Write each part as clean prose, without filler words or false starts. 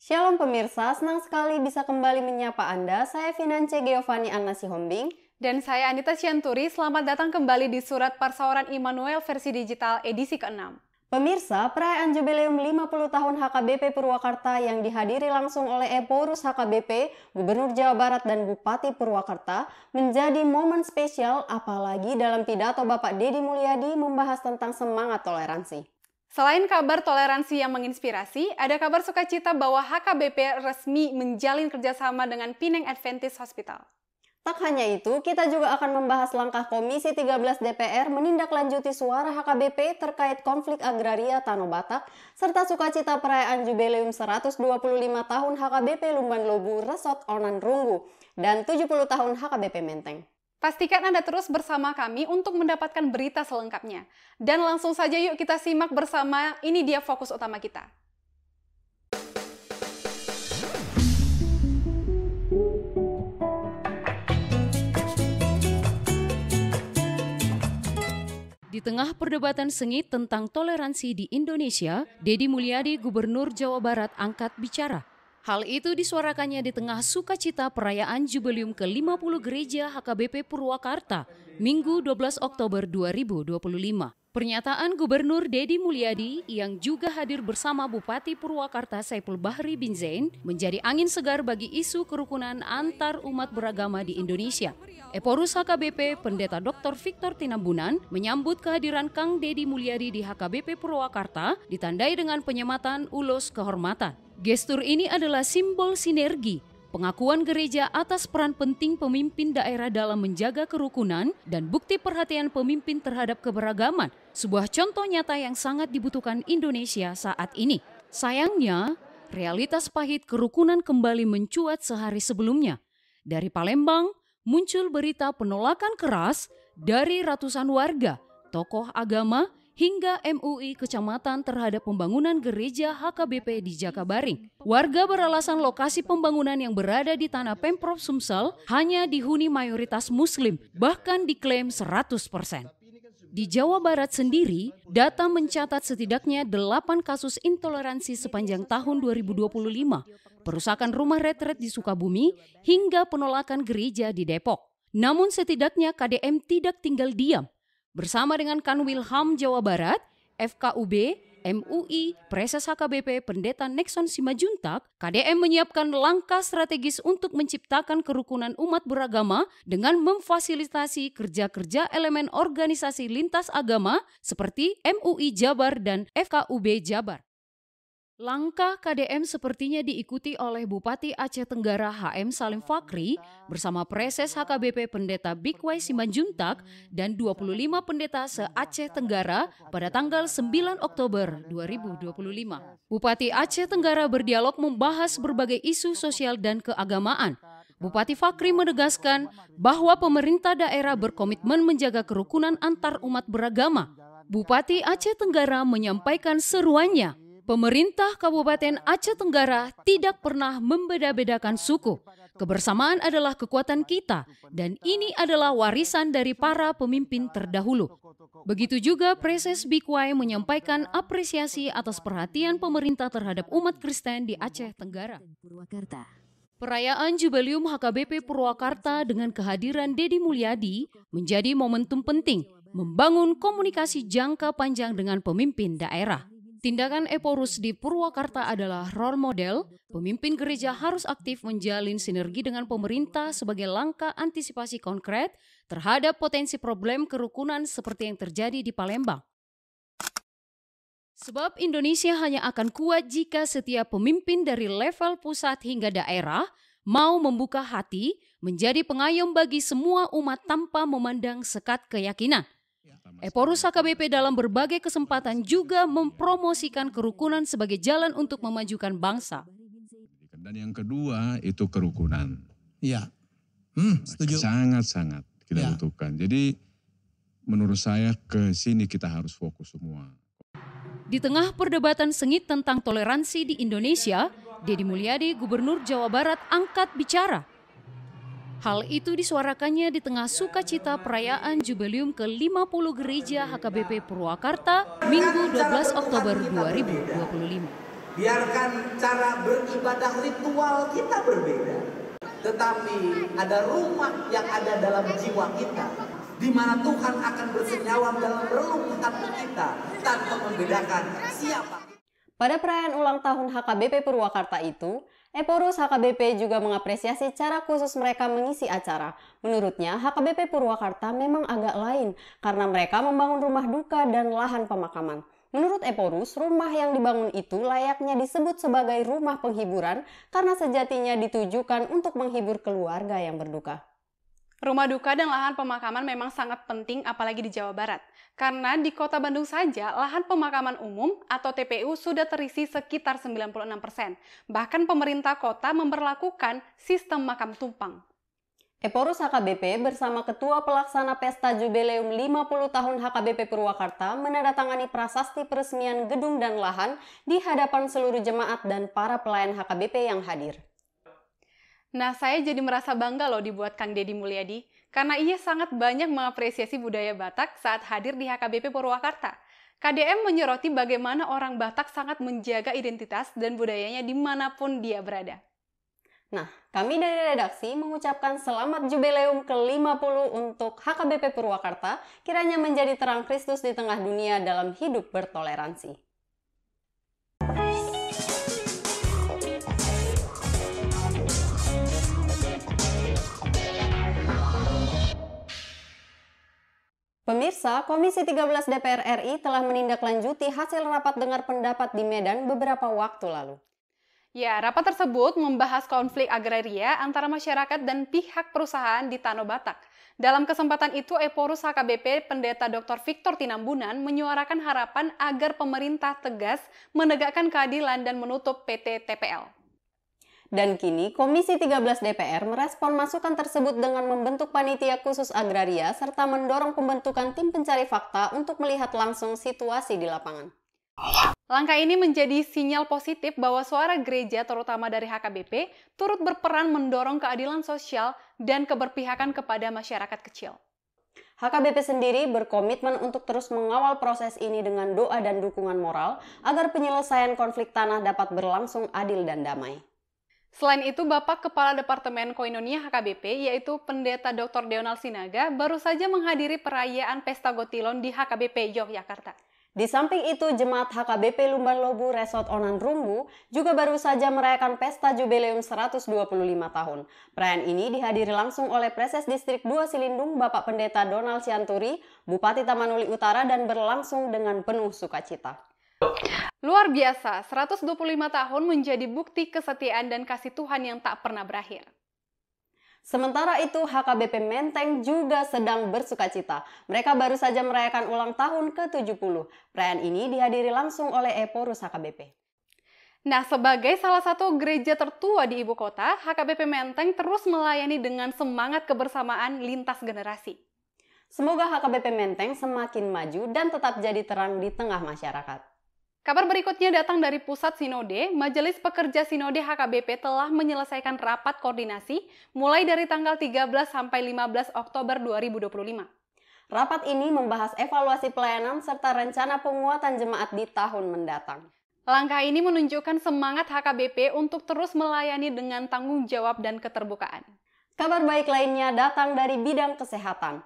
Shalom pemirsa, senang sekali bisa kembali menyapa Anda. Saya Finance Giovanni Anna Sihombing. Dan saya Anita Cianturi, selamat datang kembali di Surat Parsauran Immanuel versi digital edisi ke-6. Pemirsa, perayaan jubileum 50 tahun HKBP Purwakarta yang dihadiri langsung oleh Eporus HKBP, Gubernur Jawa Barat dan Bupati Purwakarta menjadi momen spesial, apalagi dalam pidato Bapak Deddy Mulyadi membahas tentang semangat toleransi. Selain kabar toleransi yang menginspirasi, ada kabar sukacita bahwa HKBP resmi menjalin kerjasama dengan Pinang Adventist Hospital. Tak hanya itu, kita juga akan membahas langkah Komisi 13 DPR menindaklanjuti suara HKBP terkait konflik agraria Tanah Batak, serta sukacita perayaan jubileum 125 tahun HKBP Lumban Lobu Resort Onan Runggu dan 70 tahun HKBP Menteng. Pastikan Anda terus bersama kami untuk mendapatkan berita selengkapnya. Dan langsung saja yuk kita simak bersama, ini dia fokus utama kita. Di tengah perdebatan sengit tentang toleransi di Indonesia, Deddy Mulyadi, Gubernur Jawa Barat, angkat bicara. Hal itu disuarakannya di tengah sukacita perayaan jubileum ke-50 Gereja HKBP Purwakarta, Minggu 12 Oktober 2025. Pernyataan Gubernur Deddy Mulyadi yang juga hadir bersama Bupati Purwakarta Saiful Bahri bin Zain menjadi angin segar bagi isu kerukunan antar umat beragama di Indonesia. Eporus HKBP Pendeta Dr. Victor Tinambunan menyambut kehadiran Kang Deddy Mulyadi di HKBP Purwakarta ditandai dengan penyematan ulos kehormatan. Gestur ini adalah simbol sinergi, pengakuan gereja atas peran penting pemimpin daerah dalam menjaga kerukunan dan bukti perhatian pemimpin terhadap keberagaman, sebuah contoh nyata yang sangat dibutuhkan Indonesia saat ini. Sayangnya, realitas pahit kerukunan kembali mencuat sehari sebelumnya. Dari Palembang, muncul berita penolakan keras dari ratusan warga, tokoh agama, hingga MUI kecamatan terhadap pembangunan gereja HKBP di Jakabaring. Warga beralasan lokasi pembangunan yang berada di tanah Pemprov Sumsel hanya dihuni mayoritas Muslim, bahkan diklaim 100%. Di Jawa Barat sendiri, data mencatat setidaknya 8 kasus intoleransi sepanjang tahun 2025, perusakan rumah retret di Sukabumi, hingga penolakan gereja di Depok. Namun setidaknya KDM tidak tinggal diam. Bersama dengan Kanwil HAM Jawa Barat, FKUB, MUI, Preses HKBP Pendeta Nexon Simajuntak, KDM menyiapkan langkah strategis untuk menciptakan kerukunan umat beragama dengan memfasilitasi kerja-kerja elemen organisasi lintas agama seperti MUI Jabar dan FKUB Jabar. Langkah KDM sepertinya diikuti oleh Bupati Aceh Tenggara HM Salim Fakri bersama Preses HKBP Pendeta Bikwai Simanjuntak dan 25 pendeta se-Aceh Tenggara pada tanggal 9 Oktober 2025. Bupati Aceh Tenggara berdialog membahas berbagai isu sosial dan keagamaan. Bupati Fakri menegaskan bahwa pemerintah daerah berkomitmen menjaga kerukunan antar umat beragama. Bupati Aceh Tenggara menyampaikan seruannya, pemerintah Kabupaten Aceh Tenggara tidak pernah membeda-bedakan suku. Kebersamaan adalah kekuatan kita dan ini adalah warisan dari para pemimpin terdahulu. Begitu juga Preses Bikwai menyampaikan apresiasi atas perhatian pemerintah terhadap umat Kristen di Aceh Tenggara. Perayaan Jubileum HKBP Purwakarta dengan kehadiran Deddy Mulyadi menjadi momentum penting membangun komunikasi jangka panjang dengan pemimpin daerah. Tindakan Eporus di Purwakarta adalah role model, pemimpin gereja harus aktif menjalin sinergi dengan pemerintah sebagai langkah antisipasi konkret terhadap potensi problem kerukunan seperti yang terjadi di Palembang. Sebab Indonesia hanya akan kuat jika setiap pemimpin dari level pusat hingga daerah mau membuka hati menjadi pengayom bagi semua umat tanpa memandang sekat keyakinan. Eporus HKBP dalam berbagai kesempatan juga mempromosikan kerukunan sebagai jalan untuk memajukan bangsa. Dan yang kedua itu kerukunan. Iya, setuju. Sangat-sangat kita butuhkan. Jadi menurut saya ke sini kita harus fokus semua. Di tengah perdebatan sengit tentang toleransi di Indonesia, Deddy Mulyadi, Gubernur Jawa Barat, angkat bicara. Hal itu disuarakannya di tengah sukacita perayaan jubileum ke-50 Gereja HKBP Purwakarta, Minggu 12 Oktober 2025. Biarkan cara beribadah ritual kita berbeda, tetapi ada rumah yang ada dalam jiwa kita, di mana Tuhan akan bersenyawa dalam relung hati kita tanpa membedakan siapa. Pada perayaan ulang tahun HKBP Purwakarta itu, Eporus HKBP juga mengapresiasi cara khusus mereka mengisi acara. Menurutnya, HKBP Purwakarta memang agak lain karena mereka membangun rumah duka dan lahan pemakaman. Menurut Eporus, rumah yang dibangun itu layaknya disebut sebagai rumah penghiburan karena sejatinya ditujukan untuk menghibur keluarga yang berduka. Rumah duka dan lahan pemakaman memang sangat penting apalagi di Jawa Barat. Karena di Kota Bandung saja, lahan pemakaman umum atau TPU sudah terisi sekitar 96%. Bahkan pemerintah kota memberlakukan sistem makam tumpang. Eporus HKBP bersama Ketua Pelaksana Pesta Jubileum 50 tahun HKBP Purwakarta menandatangani prasasti peresmian gedung dan lahan di hadapan seluruh jemaat dan para pelayan HKBP yang hadir. Nah, saya jadi merasa bangga loh dibuat Kang Deddy Mulyadi, karena ia sangat banyak mengapresiasi budaya Batak saat hadir di HKBP Purwakarta. KDM menyoroti bagaimana orang Batak sangat menjaga identitas dan budayanya dimanapun dia berada. Nah, kami dari redaksi mengucapkan selamat jubileum ke-50 untuk HKBP Purwakarta, kiranya menjadi terang Kristus di tengah dunia dalam hidup bertoleransi. Pemirsa, Komisi 13 DPR RI telah menindaklanjuti hasil rapat dengar pendapat di Medan beberapa waktu lalu. Ya, rapat tersebut membahas konflik agraria antara masyarakat dan pihak perusahaan di Tanah Batak. Dalam kesempatan itu, Eporus HKBP Pendeta Dr. Victor Tinambunan menyuarakan harapan agar pemerintah tegas menegakkan keadilan dan menutup PT TPL. Dan kini, Komisi 13 DPR merespon masukan tersebut dengan membentuk panitia khusus agraria serta mendorong pembentukan tim pencari fakta untuk melihat langsung situasi di lapangan. Langkah ini menjadi sinyal positif bahwa suara gereja terutama dari HKBP turut berperan mendorong keadilan sosial dan keberpihakan kepada masyarakat kecil. HKBP sendiri berkomitmen untuk terus mengawal proses ini dengan doa dan dukungan moral agar penyelesaian konflik tanah dapat berlangsung adil dan damai. Selain itu, Bapak Kepala Departemen Koinonia HKBP, yaitu Pendeta Dr. Deonal Sinaga, baru saja menghadiri perayaan Pesta Gotilon di HKBP Yogyakarta. Di samping itu, Jemaat HKBP Lumban Lobu Resort Onan Runggu juga baru saja merayakan Pesta Jubileum 125 tahun. Perayaan ini dihadiri langsung oleh Preses Distrik 2 Silindung, Bapak Pendeta Donald Sianturi, Bupati Tamanuli Utara, dan berlangsung dengan penuh sukacita. Luar biasa, 125 tahun menjadi bukti kesetiaan dan kasih Tuhan yang tak pernah berakhir. Sementara itu, HKBP Menteng juga sedang bersukacita. Mereka baru saja merayakan ulang tahun ke-70. Perayaan ini dihadiri langsung oleh Eporus HKBP. Nah, sebagai salah satu gereja tertua di ibu kota, HKBP Menteng terus melayani dengan semangat kebersamaan lintas generasi. Semoga HKBP Menteng semakin maju dan tetap jadi terang di tengah masyarakat. Kabar berikutnya datang dari Pusat Sinode. Majelis Pekerja Sinode HKBP telah menyelesaikan rapat koordinasi mulai dari tanggal 13 sampai 15 Oktober 2025. Rapat ini membahas evaluasi pelayanan serta rencana penguatan jemaat di tahun mendatang. Langkah ini menunjukkan semangat HKBP untuk terus melayani dengan tanggung jawab dan keterbukaan. Kabar baik lainnya datang dari bidang kesehatan.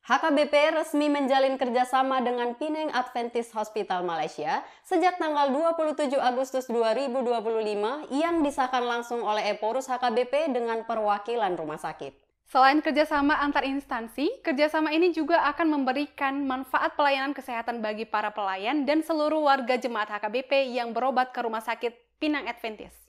HKBP resmi menjalin kerjasama dengan Penang Adventist Hospital Malaysia sejak tanggal 27 Agustus 2025 yang disahkan langsung oleh Eporus HKBP dengan perwakilan rumah sakit. Selain kerjasama antar instansi, kerjasama ini juga akan memberikan manfaat pelayanan kesehatan bagi para pelayan dan seluruh warga jemaat HKBP yang berobat ke rumah sakit Penang Adventist.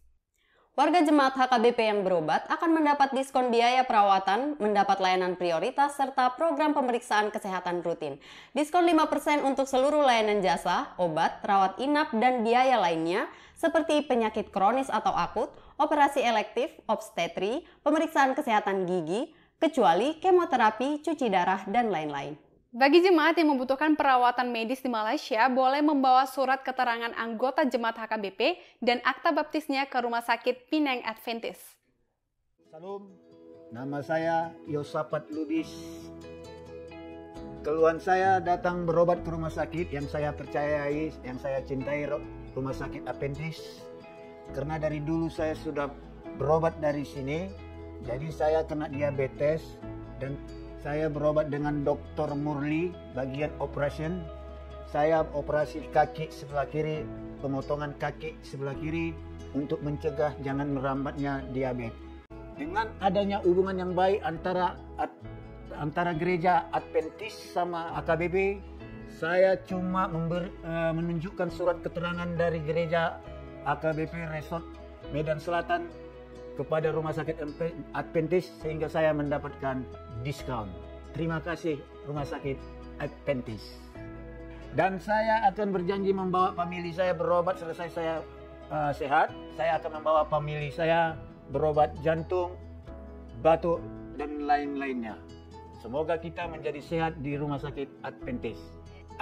Warga jemaat HKBP yang berobat akan mendapat diskon biaya perawatan, mendapat layanan prioritas, serta program pemeriksaan kesehatan rutin. Diskon 5% untuk seluruh layanan jasa, obat, rawat inap, dan biaya lainnya, seperti penyakit kronis atau akut, operasi elektif, obstetri, pemeriksaan kesehatan gigi, kecuali kemoterapi, cuci darah, dan lain-lain. Bagi jemaat yang membutuhkan perawatan medis di Malaysia, boleh membawa surat keterangan anggota jemaat HKBP dan akta baptisnya ke Rumah Sakit Penang Adventist. Salam, nama saya Yosafat Lubis. Keluhan saya datang berobat ke rumah sakit yang saya percayai, yang saya cintai, rumah sakit Adventist. Karena dari dulu saya sudah berobat dari sini, jadi saya kena diabetes dan saya berobat dengan Dr. Murli bagian operation. Saya operasi kaki sebelah kiri, pemotongan kaki sebelah kiri untuk mencegah jangan merambatnya diabetes. Dengan adanya hubungan yang baik antara gereja Adventist sama AKBP, saya cuma menunjukkan surat keterangan dari gereja AKBP Resort Medan Selatan kepada rumah sakit Adventist sehingga saya mendapatkan diskon. Terima kasih rumah sakit Adventist. Dan saya akan berjanji membawa famili saya berobat selesai saya sehat. Saya akan membawa famili saya berobat jantung, batuk, dan lain-lainnya. Semoga kita menjadi sehat di rumah sakit Adventist.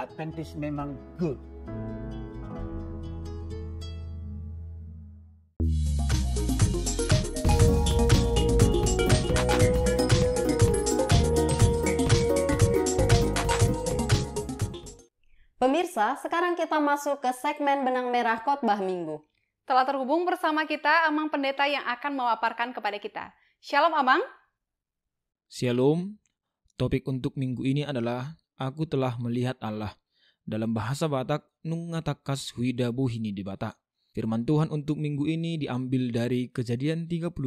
Adventist memang good. Pemirsa, sekarang kita masuk ke segmen Benang Merah Khotbah Minggu. Telah terhubung bersama kita Amang Pendeta yang akan memaparkan kepada kita. Shalom Amang. Shalom. Topik untuk minggu ini adalah Aku telah melihat Allah. Dalam bahasa Batak, nungatakas huidabu hini di Batak. Firman Tuhan untuk minggu ini diambil dari Kejadian 32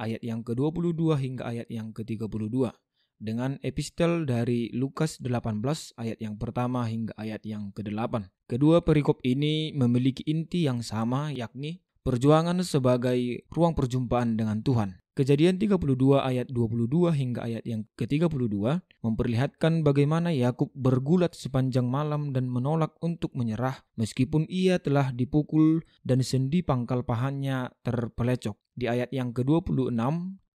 ayat yang ke-22 hingga ayat yang ke-32. Dengan epistel dari Lukas 18 ayat yang pertama hingga ayat yang ke-8. Kedua perikop ini memiliki inti yang sama, yakni perjuangan sebagai ruang perjumpaan dengan Tuhan. Kejadian 32 ayat 22 hingga ayat yang ke-32 memperlihatkan bagaimana Yakub bergulat sepanjang malam dan menolak untuk menyerah meskipun ia telah dipukul dan sendi pangkal pahanya terpelecok. Di ayat yang ke-26,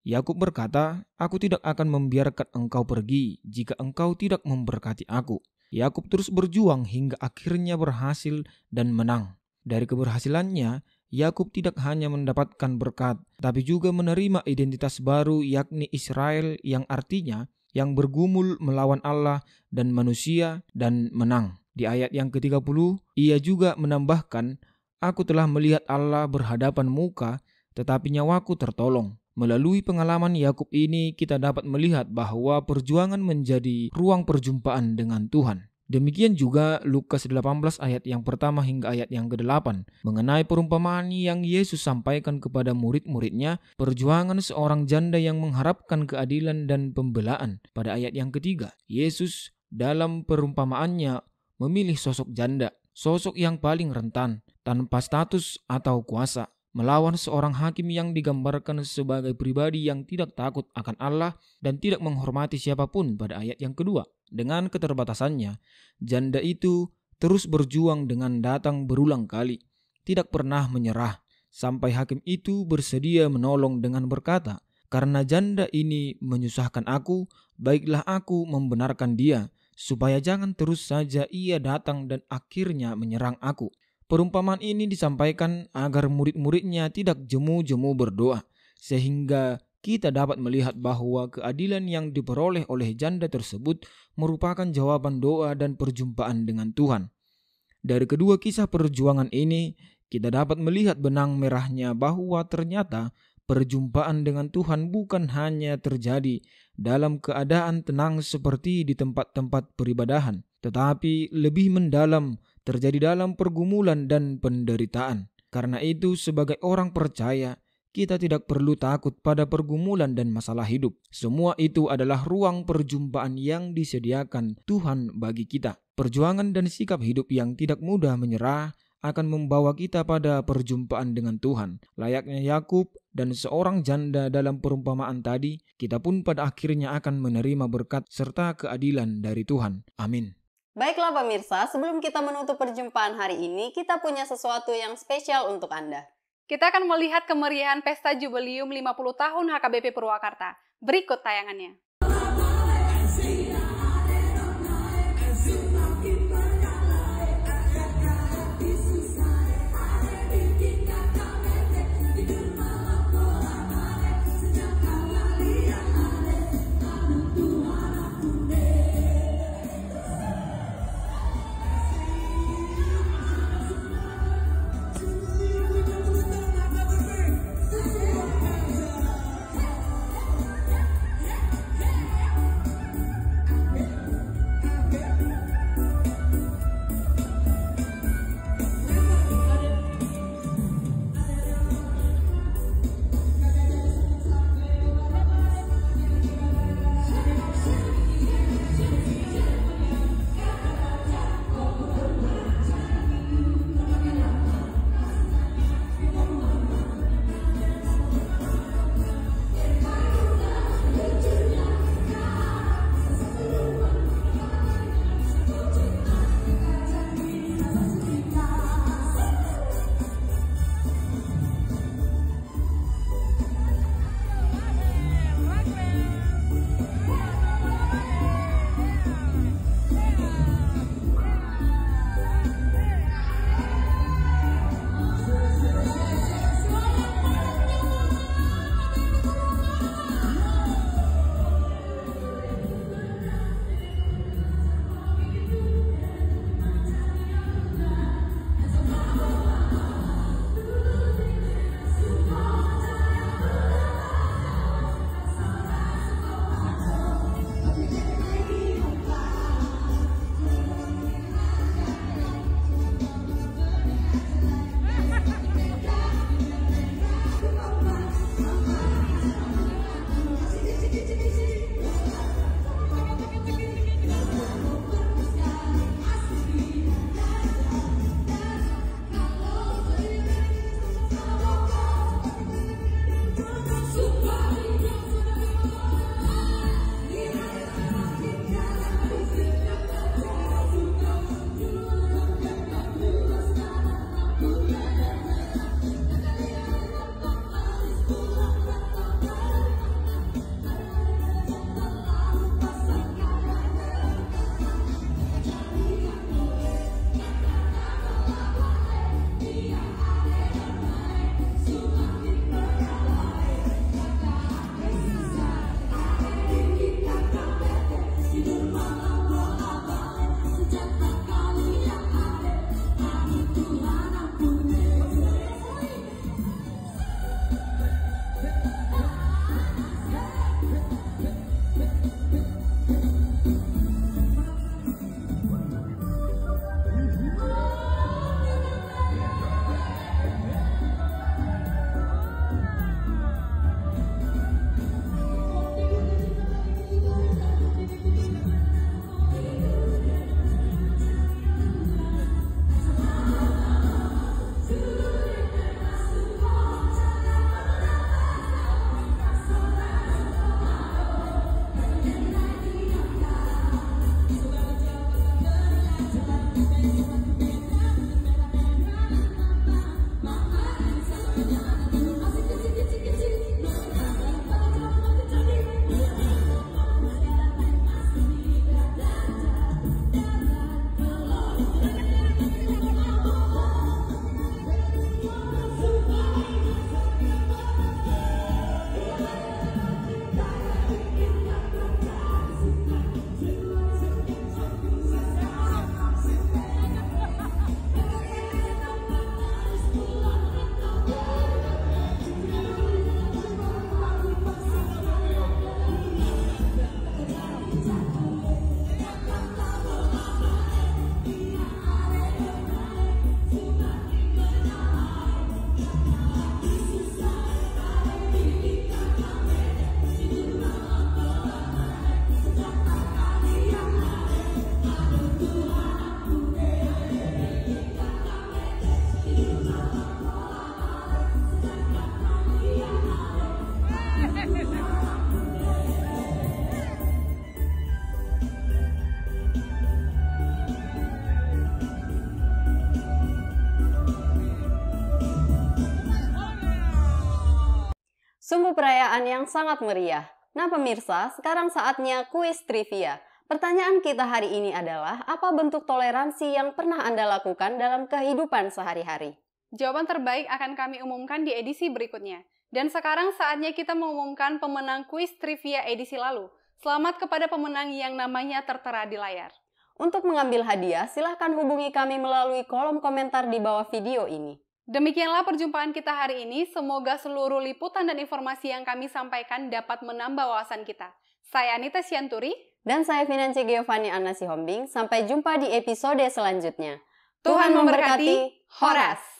Yakub berkata, "Aku tidak akan membiarkan engkau pergi jika engkau tidak memberkati aku." Yakub terus berjuang hingga akhirnya berhasil dan menang. Dari keberhasilannya, Yakub tidak hanya mendapatkan berkat, tapi juga menerima identitas baru yakni Israel yang artinya yang bergumul melawan Allah dan manusia dan menang. Di ayat yang ke-30, ia juga menambahkan, "Aku telah melihat Allah berhadapan muka, tetapi nyawaku tertolong." Melalui pengalaman Yakub ini kita dapat melihat bahwa perjuangan menjadi ruang perjumpaan dengan Tuhan. Demikian juga Lukas 18 ayat yang pertama hingga ayat yang ke-8 mengenai perumpamaan yang Yesus sampaikan kepada murid-muridnya, perjuangan seorang janda yang mengharapkan keadilan dan pembelaan. Pada ayat yang ketiga, Yesus dalam perumpamaannya memilih sosok janda, sosok yang paling rentan, tanpa status atau kuasa, melawan seorang hakim yang digambarkan sebagai pribadi yang tidak takut akan Allah dan tidak menghormati siapapun pada ayat yang kedua. Dengan keterbatasannya, janda itu terus berjuang dengan datang berulang kali, tidak pernah menyerah, sampai hakim itu bersedia menolong dengan berkata, "Karena janda ini menyusahkan aku, baiklah aku membenarkan dia, supaya jangan terus saja ia datang dan akhirnya menyerang aku." Perumpamaan ini disampaikan agar murid-muridnya tidak jemu-jemu berdoa, sehingga kita dapat melihat bahwa keadilan yang diperoleh oleh janda tersebut merupakan jawaban doa dan perjumpaan dengan Tuhan. Dari kedua kisah perjuangan ini, kita dapat melihat benang merahnya bahwa ternyata perjumpaan dengan Tuhan bukan hanya terjadi dalam keadaan tenang seperti di tempat-tempat peribadahan, tetapi lebih mendalam terjadi dalam pergumulan dan penderitaan. Karena itu, sebagai orang percaya, kita tidak perlu takut pada pergumulan dan masalah hidup. Semua itu adalah ruang perjumpaan yang disediakan Tuhan bagi kita. Perjuangan dan sikap hidup yang tidak mudah menyerah akan membawa kita pada perjumpaan dengan Tuhan. Layaknya Yakub dan seorang janda dalam perumpamaan tadi, kita pun pada akhirnya akan menerima berkat serta keadilan dari Tuhan. Amin. Baiklah pemirsa, sebelum kita menutup perjumpaan hari ini, kita punya sesuatu yang spesial untuk Anda. Kita akan melihat kemeriahan Pesta Jubileum 50 tahun HKBP Purwakarta. Berikut tayangannya. Sungguh perayaan yang sangat meriah. Nah pemirsa, sekarang saatnya kuis trivia. Pertanyaan kita hari ini adalah, apa bentuk toleransi yang pernah Anda lakukan dalam kehidupan sehari-hari? Jawaban terbaik akan kami umumkan di edisi berikutnya. Dan sekarang saatnya kita mengumumkan pemenang kuis trivia edisi lalu. Selamat kepada pemenang yang namanya tertera di layar. Untuk mengambil hadiah, silahkan hubungi kami melalui kolom komentar di bawah video ini. Demikianlah perjumpaan kita hari ini. Semoga seluruh liputan dan informasi yang kami sampaikan dapat menambah wawasan kita. Saya Anita Sianturi. Dan saya Financi Giovanni Anna Sihombing. Sampai jumpa di episode selanjutnya. Tuhan memberkati. Horas.